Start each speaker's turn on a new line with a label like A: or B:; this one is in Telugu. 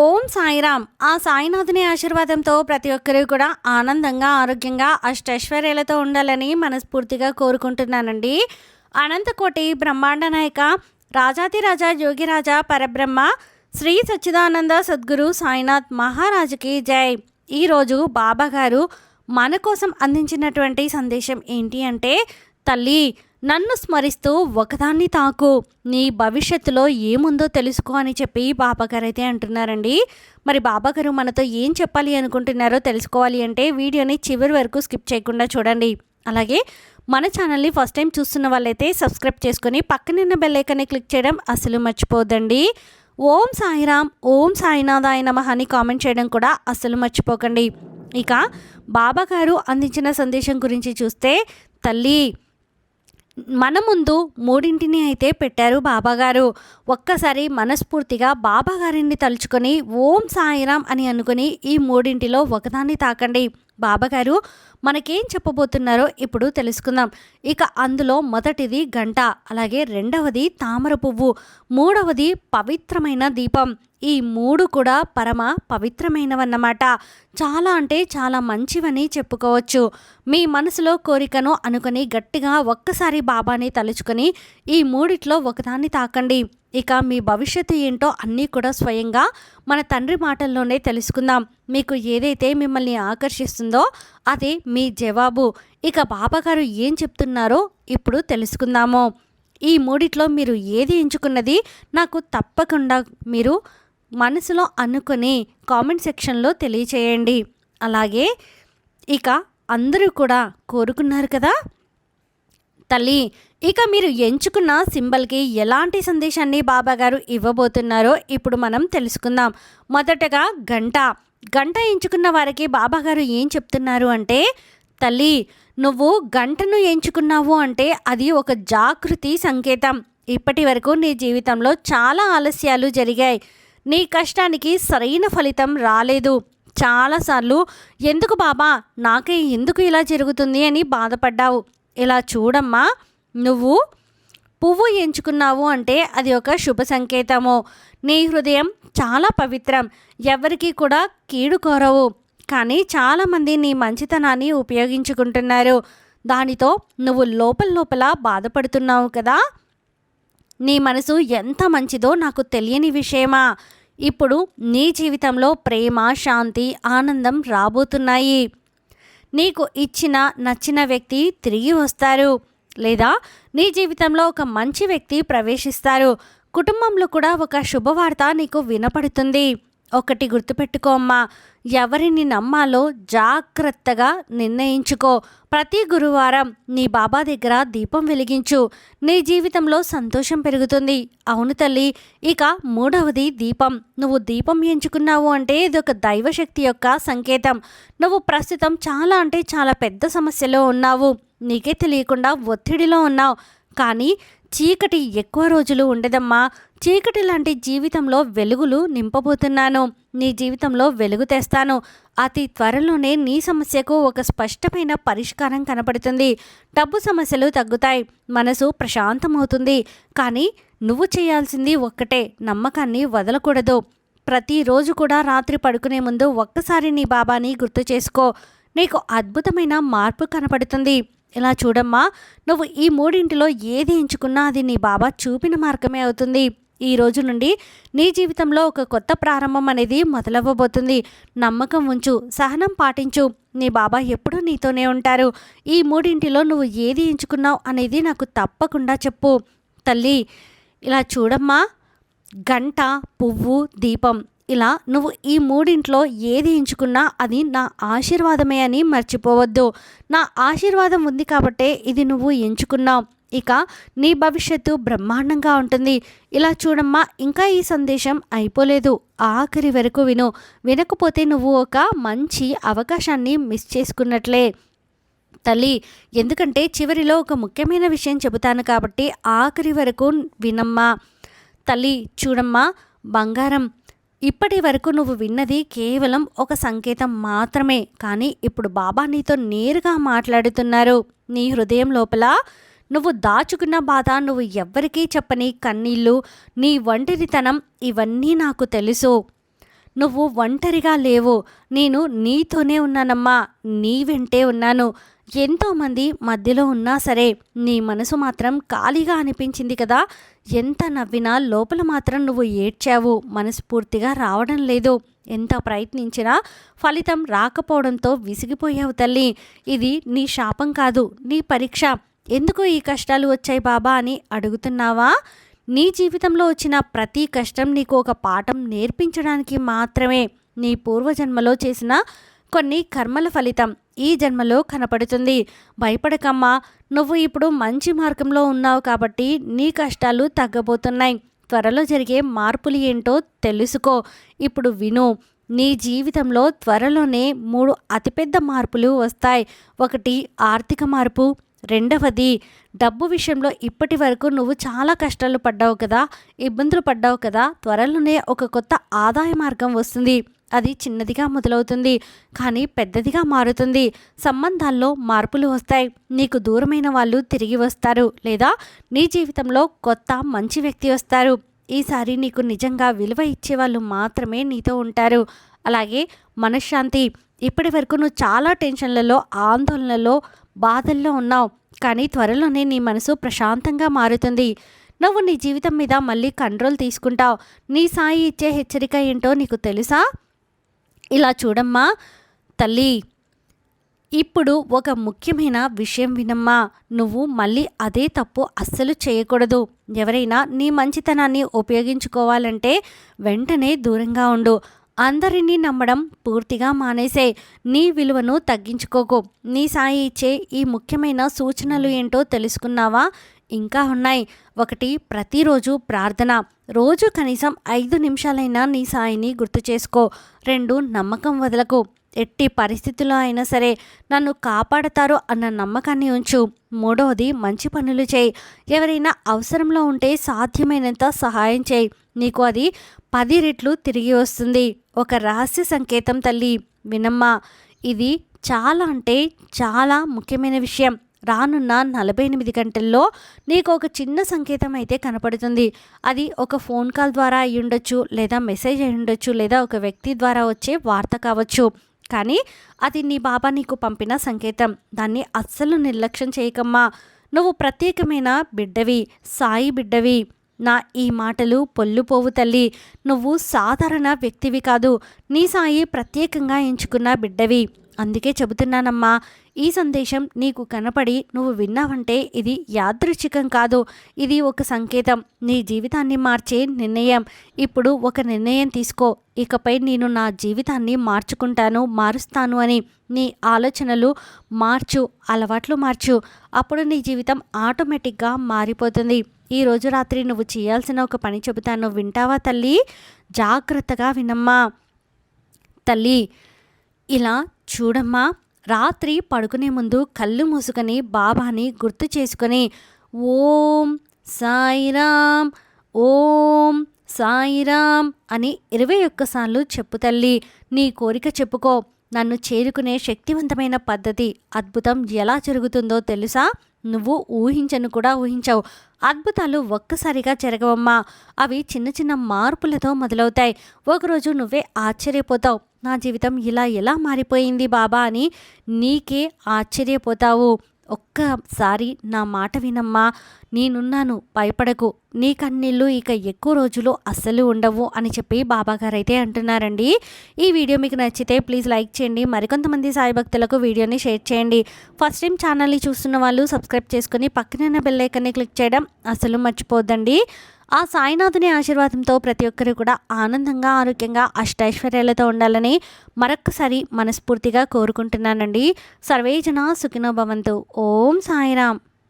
A: ఓం సాయిరామ్. ఆ సాయినాథుని ఆశీర్వాదంతో ప్రతి ఒక్కరూ కూడా ఆనందంగా, ఆరోగ్యంగా, అష్టైశ్వర్యాలతో ఉండాలని మనస్ఫూర్తిగా కోరుకుంటున్నానండి. అనంతకోటి బ్రహ్మాండ నాయక రాజాతిరాజా యోగిరాజా పరబ్రహ్మ శ్రీ సచ్చిదానంద సద్గురు సాయినాథ్ మహారాజుకి జై. ఈరోజు బాబాగారు మన కోసం అందించినటువంటి సందేశం ఏంటి అంటే, తల్లి నన్ను స్మరిస్తూ ఒకదాన్ని తాకు, నీ భవిష్యత్తులో ఏముందో తెలుసుకో అని చెప్పి బాబాగారు అయితే అంటున్నారండి. మరి బాబాగారు మనతో ఏం చెప్పాలి అనుకుంటున్నారో తెలుసుకోవాలి అంటే వీడియోని చివరి వరకు స్కిప్ చేయకుండా చూడండి. అలాగే మన ఛానల్ని ఫస్ట్ టైం చూస్తున్న వాళ్ళైతే సబ్స్క్రైబ్ చేసుకొని పక్కనున్న బెల్ ఐకాన్ని క్లిక్ చేయడం అసలు మర్చిపోద్దండి. ఓం సాయిరామ్, ఓం సాయినాథాయ నమః అని కామెంట్ చేయడం కూడా అసలు మర్చిపోకండి. ఇక బాబాగారు అందించిన సందేశం గురించి చూస్తే, తల్లి మన ముందు మూడింటిని అయితే పెట్టారు బాబాగారు. ఒక్కసారి మనస్ఫూర్తిగా బాబాగారిని తలుచుకొని ఓం సాయిరామ్ అని అనుకుని ఈ మూడింటిలో ఒకదాన్ని తాకండి. బాబాగారు మనకేం చెప్పబోతున్నారో ఇప్పుడు తెలుసుకుందాం. ఇక అందులో మొదటిది గంట, అలాగే రెండవది తామర పువ్వు, మూడవది పవిత్రమైన దీపం. ఈ మూడు కూడా పరమ పవిత్రమైనవన్నమాట. చాలా అంటే చాలా మంచివని చెప్పుకోవచ్చు. మీ మనసులో కోరికను అనుకుని గట్టిగా ఒక్కసారి బాబాని తలుచుకొని ఈ మూడిట్లో ఒకదాన్ని తాకండి. ఇక మీ భవిష్యత్తు ఏంటో అన్నీ కూడా స్వయంగా మన తండ్రి మాటల్లోనే తెలుసుకుందాం. మీకు ఏదైతే మిమ్మల్ని ఆకర్షిస్తుందో అదే మీ జవాబు. ఇక బాబాగారు ఏం చెప్తున్నారో ఇప్పుడు తెలుసుకుందాము. ఈ మూడిట్లో మీరు ఏది ఎంచుకున్నది నాకు తప్పకుండా మీరు మనసులో అనుకుని కామెంట్ సెక్షన్లో తెలియచేయండి. అలాగే ఇక అందరూ కూడా కోరుకున్నారు కదా తల్లి, ఇక మీరు ఎంచుకున్న సింబల్కి ఎలాంటి సందేశాన్ని బాబాగారు ఇవ్వబోతున్నారో ఇప్పుడు మనం తెలుసుకుందాం. మొదటగా గంట. గంట ఎంచుకున్న వారికి బాబాగారు ఏం చెప్తున్నారు అంటే, తల్లి నువ్వు గంటను ఎంచుకున్నావు అంటే అది ఒక జాగృతి సంకేతం. ఇప్పటి వరకు నీ జీవితంలో చాలా ఆలస్యాలు జరిగాయి. నీ కష్టానికి సరైన ఫలితం రాలేదు. చాలాసార్లు ఎందుకు బాబా నాకే ఎందుకు ఇలా జరుగుతుంది అని బాధపడ్డావు. ఇలా చూడమ్మా, నువ్వు పువ్వు ఎంచుకున్నావు అంటే అది ఒక శుభ సంకేతము. నీ హృదయం చాలా పవిత్రం, ఎవరికి కూడా కీడు కోరవు. కానీ చాలామంది నీ మంచితనాన్ని ఉపయోగించుకుంటున్నారు. దానితో నువ్వు లోపల బాధపడుతున్నావు కదా. నీ మనసు ఎంత మంచిదో నాకు తెలియని విషయమా? ఇప్పుడు నీ జీవితంలో ప్రేమ, శాంతి, ఆనందం రాబోతున్నాయి. నీకు నచ్చిన వ్యక్తి తిరిగి వస్తారు, లేదా నీ జీవితంలో ఒక మంచి వ్యక్తి ప్రవేశిస్తారు. కుటుంబంలో కూడా ఒక శుభవార్త నీకు వినపడుతుంది. ఒకటి గుర్తుపెట్టుకో అమ్మా, ఎవరిని నమ్మాలో జాగ్రత్తగా నిర్ణయించుకో. ప్రతి గురువారం నీ బాబా దగ్గర దీపం వెలిగించు. నీ జీవితంలో సంతోషం పెరుగుతుంది. అవును తల్లి. ఇక మూడవది దీపం. నువ్వు దీపం ఎంచుకున్నావు అంటే ఇది ఒక దైవశక్తి యొక్క సంకేతం. నువ్వు ప్రస్తుతం చాలా అంటే చాలా పెద్ద సమస్యలో ఉన్నావు. నీకే తెలియకుండా ఒత్తిడిలో ఉన్నావు. కానీ చీకటి ఎక్కువ రోజులు ఉండదమ్మా. చీకటి లాంటి జీవితంలో వెలుగులు నింపబోతున్నాను. నీ జీవితంలో వెలుగు తెస్తాను. అతి త్వరలోనే నీ సమస్యకు ఒక స్పష్టమైన పరిష్కారం కనపడుతుంది. డబ్బు సమస్యలు తగ్గుతాయి, మనసు ప్రశాంతమవుతుంది. కానీ నువ్వు చేయాల్సింది ఒక్కటే, నమ్మకాన్ని వదలకూడదు. ప్రతిరోజు కూడా రాత్రి పడుకునే ముందు ఒక్కసారి నీ బాబాని గుర్తు చేసుకో. నీకు అద్భుతమైన మార్పు కనపడుతుంది. ఇలా చూడమ్మా, నువ్వు ఈ మూడింటిలో ఏది ఎంచుకున్నా అది నీ బాబా చూపిన మార్గమే అవుతుంది. ఈ రోజు నుండి నీ జీవితంలో ఒక కొత్త ప్రారంభం అనేది మొదలవ్వబోతుంది. నమ్మకం ఉంచు, సహనం పాటించు. నీ బాబా ఎప్పుడూ నీతోనే ఉంటారు. ఈ మూడింటిలో నువ్వు ఏది ఎంచుకున్నావు అనేది నాకు తప్పకుండా చెప్పు తల్లి. ఇలా చూడమ్మా, గంట, పువ్వు, దీపం, ఇలా నువ్వు ఈ మూడింట్లో ఏది ఎంచుకున్నా అది నా ఆశీర్వాదమే అని మర్చిపోవద్దు. నా ఆశీర్వాదం ఉంది కాబట్టే ఇది నువ్వు ఎంచుకున్నావు. ఇక నీ భవిష్యత్తు బ్రహ్మాండంగా ఉంటుంది. ఇలా చూడమ్మా, ఇంకా ఈ సందేశం అయిపోలేదు. ఆఖరి వరకు విను. వినకపోతే నువ్వు ఒక మంచి అవకాశాన్ని మిస్ చేసుకున్నట్లే తల్లి. ఎందుకంటే చివరిలో ఒక ముఖ్యమైన విషయం చెబుతాను కాబట్టి ఆఖరి వరకు వినమ్మా తల్లి. చూడమ్మా బంగారం, ఇప్పటి వరకు నువ్వు విన్నది కేవలం ఒక సంకేతం మాత్రమే. కానీ ఇప్పుడు బాబా నీతో నేరుగా మాట్లాడుతున్నారు. నీ హృదయం లోపల నువ్వు దాచుకున్న బాధ, నువ్వు ఎవ్వరికీ చెప్పని కన్నీళ్ళు, నీ ఒంటరితనం, ఇవన్నీ నాకు తెలుసు. నువ్వు ఒంటరిగా లేవు, నేను నీతోనే ఉన్నానమ్మా, నీ వెంటే ఉన్నాను. ఎంతోమంది మధ్యలో ఉన్నా సరే నీ మనసు మాత్రం ఖాళీగా అనిపించింది కదా. ఎంత నవ్వినా లోపల మాత్రం నువ్వు ఏడ్చావు, మనస్ఫూర్తిగా రావడం లేదు. ఎంత ప్రయత్నించినా ఫలితం రాకపోవడంతో విసిగిపోయావు తల్లి. ఇది నీ శాపం కాదు, నీ పరీక్ష. ఎందుకు ఈ కష్టాలు వచ్చాయి బాబా అని అడుగుతున్నావా? నీ జీవితంలో వచ్చిన ప్రతి కష్టం నీకు ఒక పాఠం నేర్పించడానికి మాత్రమే. నీ పూర్వజన్మలో చేసిన కొన్ని కర్మల ఫలితం ఈ జన్మలో కనపడుతుంది. భయపడకమ్మా, నువ్వు ఇప్పుడు మంచి మార్గంలో ఉన్నావు కాబట్టి నీ కష్టాలు తగ్గబోతున్నాయి. త్వరలో జరిగే మార్పులు ఏంటో తెలుసుకో. ఇప్పుడు విను. నీ జీవితంలో త్వరలోనే 3 అతిపెద్ద మార్పులు వస్తాయి. ఒకటి ఆర్థిక మార్పు, రెండవది డబ్బు విషయంలో ఇప్పటి వరకు నువ్వు చాలా కష్టాలు పడ్డావు కదా, ఇబ్బందులు పడ్డావు కదా. త్వరలోనే ఒక కొత్త ఆదాయ మార్గం వస్తుంది. అది చిన్నదిగా మొదలవుతుంది కానీ పెద్దదిగా మారుతుంది. సంబంధాల్లో మార్పులు వస్తాయి. నీకు దూరమైన వాళ్ళు తిరిగి వస్తారు, లేదా నీ జీవితంలో కొత్త మంచి వ్యక్తి వస్తారు. ఈసారి నీకు నిజంగా విలువ ఇచ్చేవాళ్ళు మాత్రమే నీతో ఉంటారు. అలాగే మనశ్శాంతి. ఇప్పటి వరకు నువ్వు చాలా టెన్షన్లలో, ఆందోళనలో, బాధల్లో ఉన్నావు. కానీ త్వరలోనే నీ మనసు ప్రశాంతంగా మారుతుంది. నువ్వు నీ జీవితం మీద మళ్ళీ కంట్రోల్ తీసుకుంటావు. నీ సాయి ఇచ్చే హెచ్చరిక ఏంటో నీకు తెలుసా? ఇలా చూడమ్మా తల్లి, ఇప్పుడు ఒక ముఖ్యమైన విషయం వినమ్మా. నువ్వు మళ్ళీ అదే తప్పు అస్సలు చేయకూడదు. ఎవరైనా నీ మంచితనాన్ని ఉపయోగించుకోవాలంటే వెంటనే దూరంగా ఉండు. అందరినీ నమ్మడం పూర్తిగా మానేసే. నీ విలువను తగ్గించుకోకు. నీ సాయి ఇచ్చే ఈ ముఖ్యమైన సూచనలు ఏంటో తెలుసుకున్నావా? ఇంకా ఉన్నాయి. ఒకటి, ప్రతిరోజు ప్రార్థన. రోజు కనీసం 5 నిమిషాలైనా నీ సాయిని గుర్తు చేసుకో. 2, నమ్మకం వదలకు. ఎట్టి పరిస్థితుల్లో అయినా సరే నన్ను కాపాడతారు అన్న నమ్మకాన్ని ఉంచు. 3వది, మంచి పనులు చేయి. ఎవరైనా అవసరంలో ఉంటే సాధ్యమైనంత సహాయం చేయి. నీకు అది 10 రెట్లు తిరిగి వస్తుంది. ఒక రహస్య సంకేతం తల్లి, వినమ్మా. ఇది చాలా అంటే చాలా ముఖ్యమైన విషయం. రానున్న 48 గంటల్లో నీకు ఒక చిన్న సంకేతం అయితే కనపడుతుంది. అది ఒక ఫోన్ కాల్ ద్వారా అయి ఉండొచ్చు, లేదా మెసేజ్ అయి ఉండొచ్చు, లేదా ఒక వ్యక్తి ద్వారా వచ్చే వార్త కావచ్చు. కానీ అది నీ బాబా నీకు పంపిన సంకేతం. దాన్ని అస్సలు నిర్లక్ష్యం చేయకమ్మా. నువ్వు ప్రత్యేకమైన బిడ్డవి, సాయి బిడ్డవి. నా ఈ మాటలు పొల్లుపోవు తల్లి. నువ్వు సాధారణ వ్యక్తివి కాదు, నీ సాయి ప్రత్యేకంగా ఎంచుకున్న బిడ్డవి. అందుకే చెబుతున్నానమ్మా, ఈ సందేశం నీకు కనపడి నువ్వు విన్నావంటే ఇది యాదృచ్ఛికం కాదు, ఇది ఒక సంకేతం. నీ జీవితాన్ని మార్చే నిర్ణయం. ఇప్పుడు ఒక నిర్ణయం తీసుకో. ఇకపై నేను నా జీవితాన్ని మారుస్తాను అని. నీ ఆలోచనలు మార్చు, అలవాట్లు మార్చు. అప్పుడు నీ జీవితం ఆటోమేటిక్గా మారిపోతుంది. ఈరోజు రాత్రి నువ్వు చేయాల్సిన ఒక పని చెబుతాను, వింటావా తల్లి? జాగ్రత్తగా వినమ్మా తల్లి. ఇలా చూడమ్మా, రాత్రి పడుకునే ముందు కళ్ళు మూసుకొని బాబాని గుర్తు చేసుకొని ఓం సాయిరామ్, ఓం సాయిరామ్ అని 21 సార్లు చెప్పు తల్లి. నీ కోరిక చెప్పుకో. నన్ను చేరుకునే శక్తివంతమైన పద్ధతి, అద్భుతం ఎలా జరుగుతుందో తెలుసా? నువ్వు ఊహించవు. అద్భుతాలు ఒక్కసారిగా జరగవమ్మా. అవి చిన్న చిన్న మార్పులతో మొదలవుతాయి. ఒకరోజు నువ్వే ఆశ్చర్యపోతావు, నా జీవితం ఇలా ఎలా మారిపోయింది బాబా అని నీకే ఆశ్చర్యపోతావు. ఒక్కసారి నా మాట వినమ్మా, నేనున్నాను, భయపడకు. నీ కన్నీళ్ళు ఇక ఎక్కువ రోజులు అస్సలు ఉండవు అని చెప్పి బాబాగారు అయితే అంటున్నారండి. ఈ వీడియో మీకు నచ్చితే ప్లీజ్ లైక్ చేయండి. మరికొంతమంది సాయి భక్తులకు వీడియోని షేర్ చేయండి. ఫస్ట్ టైం ఛానల్ని చూస్తున్న వాళ్ళు సబ్స్క్రైబ్ చేసుకుని పక్కన బెల్ ఐకాన్ని క్లిక్ చేయడం అసలు మర్చిపోద్దండి. ఆ సాయినాథుని ఆశీర్వాదంతో ప్రతి ఒక్కరు కూడా ఆనందంగా, ఆరోగ్యంగా, అష్టైశ్వర్యాలతో ఉండాలని మరొక్కసారి మనస్ఫూర్తిగా కోరుకుంటున్నానండి. సర్వేజన సుఖినో భవంతు. ఓం సాయిరామ్.